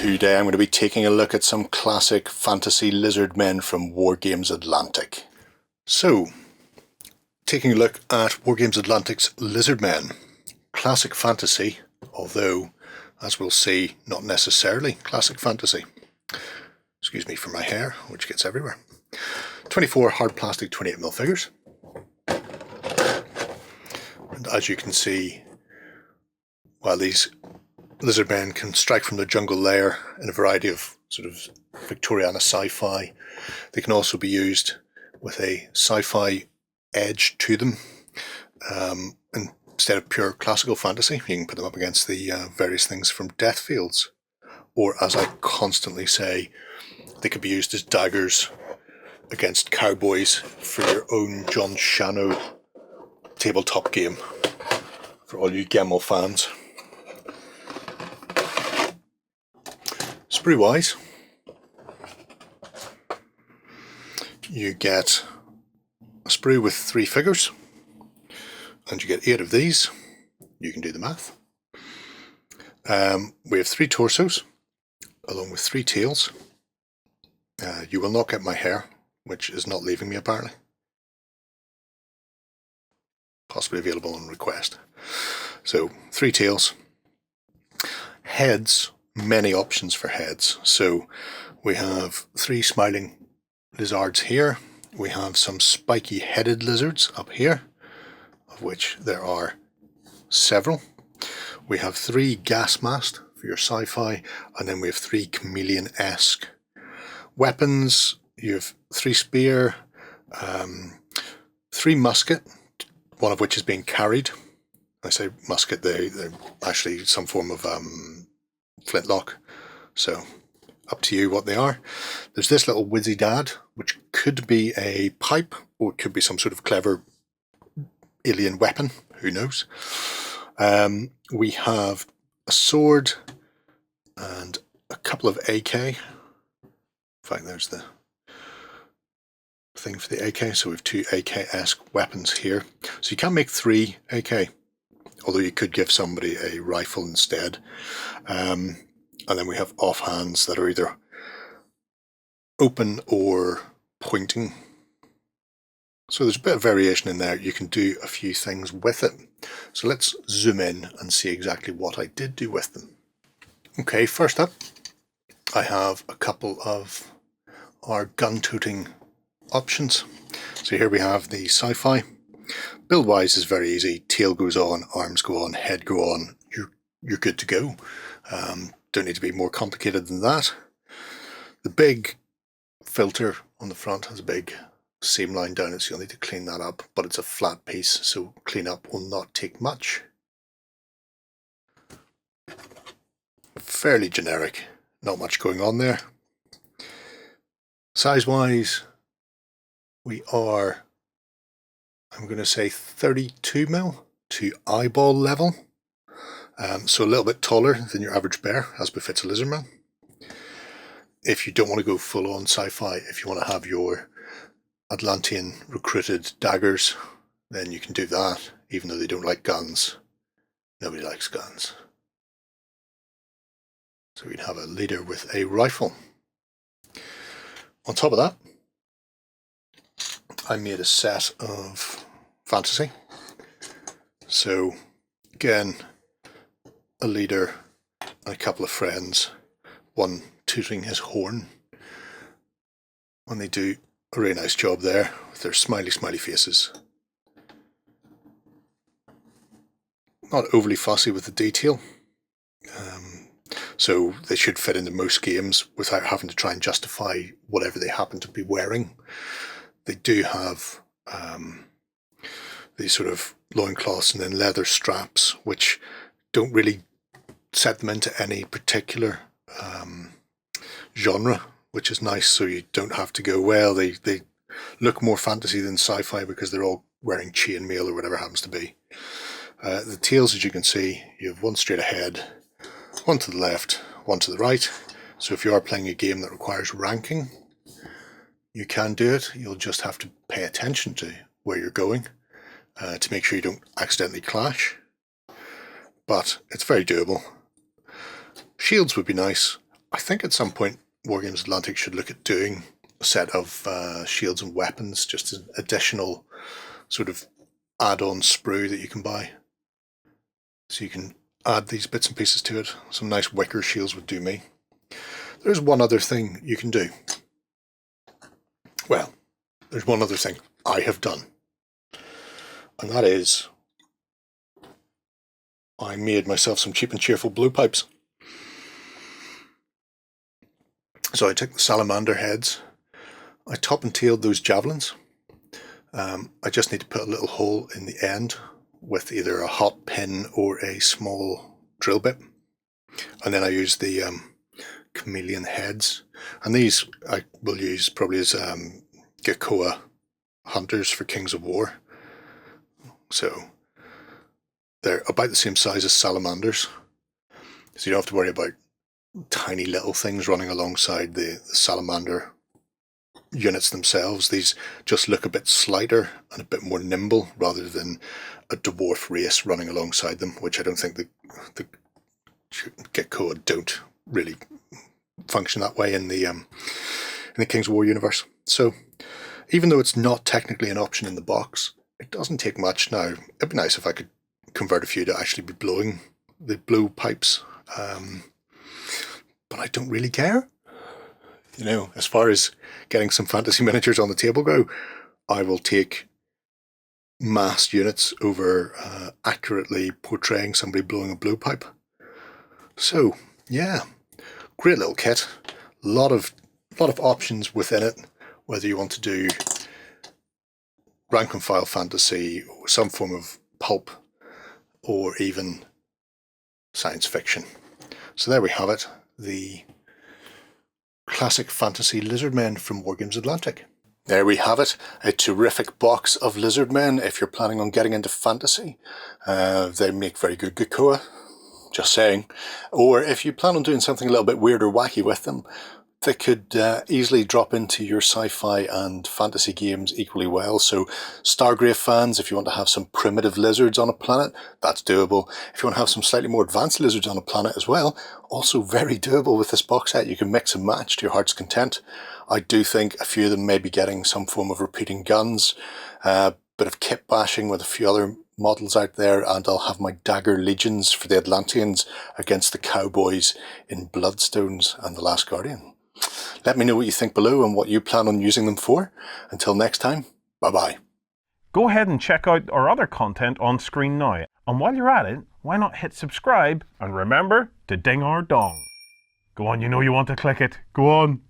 Today I'm going to be taking a look at some classic fantasy Lizardmen from Wargames Atlantic. So, taking a look at Wargames Atlantic's Lizardmen. Classic fantasy, although, as we'll see, not necessarily classic fantasy. Excuse me for my hair, which gets everywhere. 24 hard plastic 28mm figures. And as you can see, while these Lizardmen can strike from their jungle lair in a variety of sort of Victoriana sci-fi, they can also be used with a sci-fi edge to them. Instead of pure classical fantasy, you can put them up against the various things from Deathfields. Or, as I constantly say, they could be used as daggers against cowboys for your own John Shano tabletop game, for all you Gemmel fans. Sprue wise, you get a sprue with 3 figures, and you get 8 of these. You can do the math. We have 3 torsos, along with 3 tails. You will not get my hair, which is not leaving me apparently. Possibly available on request. So 3 tails. Heads. Many options for heads. So we have 3 smiling lizards here. We have some spiky headed lizards up here, of which there are several. We have 3 gas masked for your sci-fi, and then we have 3 chameleon-esque. Weapons, you have 3 spear, 3 musket, one of which is being carried. I say musket, they're actually some form of flintlock, so up to you what they are. There's this little whizzy dad, which could be a pipe, or it could be some sort of clever alien weapon, who knows. We have a sword and a couple of AK. In fact, there's the thing for the AK, so we have 2 AK-esque weapons here. So you can make 3 AK, although you could give somebody a rifle instead. And then we have offhands that are either open or pointing. So there's a bit of variation in there. You can do a few things with it. So let's zoom in and see exactly what I did do with them. Okay, first up, I have a couple of our gun-toting options. So here we have the sci-fi. Build-wise is very easy. Tail goes on, arms go on, head go on. You're good to go. Don't need to be more complicated than that. The big filter on the front has a big seam line down it, so you'll need to clean that up, but it's a flat piece, so cleanup will not take much. Fairly generic, not much going on there. Size-wise, we are, I'm going to say 32mm to eyeball level. So a little bit taller than your average bear, as befits a Lizardman. If you don't want to go full on sci-fi, if you want to have your Atlantean recruited daggers, then you can do that, even though they don't like guns. Nobody likes guns. So we'd have a leader with a rifle. On top of that, I made a set of fantasy. So again, a leader and a couple of friends, one tooting his horn, and they do a really nice job there with their smiley faces. Not overly fussy with the detail, so they should fit into most games without having to try and justify whatever they happen to be wearing. They do have these sort of loincloths and then leather straps, which don't really set them into any particular genre, which is nice, so you don't have to go, well, they look more fantasy than sci-fi because they're all wearing chainmail or whatever happens to be. The tails, as you can see, you have one straight ahead, one to the left, one to the right. So if you are playing a game that requires ranking, you can do it. You'll just have to pay attention to where you're going to make sure you don't accidentally clash. But it's very doable. Shields would be nice. I think at some point Wargames Atlantic should look at doing a set of shields and weapons, just an additional sort of add-on sprue that you can buy. So you can add these bits and pieces to it. Some nice wicker shields would do me. There's one other thing you can do. Well, there's one other thing I have done. And that is, I made myself some cheap and cheerful blue pipes. So I took the salamander heads, I top and tailed those javelins. I just need to put a little hole in the end with either a hot pin or a small drill bit. And then I use the Chameleon Heads. And these I will use probably as Geckoa hunters for Kings of War. So they're about the same size as salamanders. So you don't have to worry about tiny little things running alongside the salamander units themselves. These just look a bit slighter and a bit more nimble rather than a dwarf race running alongside them, which I don't think the Geckoa don't really function that way in the Kings of War universe. So even though it's not technically an option in the box, it doesn't take much. Now, it'd be nice if I could convert a few to actually be blowing the blue pipes, but I don't really care. You know, as far as getting some fantasy miniatures on the table go, I will take massed units over accurately portraying somebody blowing a blue pipe. So, yeah, great little kit. A lot of options within it, whether you want to do rank and file fantasy, or some form of pulp, or even science fiction. So there we have it, the classic fantasy Lizardmen from Wargames Atlantic. There we have it, a terrific box of Lizardmen if you're planning on getting into fantasy. They make very good Geckoa, just saying. Or if you plan on doing something a little bit weird or wacky with them, they could easily drop into your sci-fi and fantasy games equally well. So Stargrave fans, if you want to have some primitive lizards on a planet, that's doable. If you want to have some slightly more advanced lizards on a planet as well, also very doable with this box set. You can mix and match to your heart's content. I do think a few of them may be getting some form of repeating guns, bit of kit bashing with a few other models out there, and I'll have my dagger legions for the Atlanteans against the cowboys in Bloodstones and The Last Guardian. Let me know what you think below and what you plan on using them for. Until next time, bye-bye. Go ahead and check out our other content on screen now. And while you're at it, why not hit subscribe and remember to ding our dong. Go on, you know you want to click it. Go on.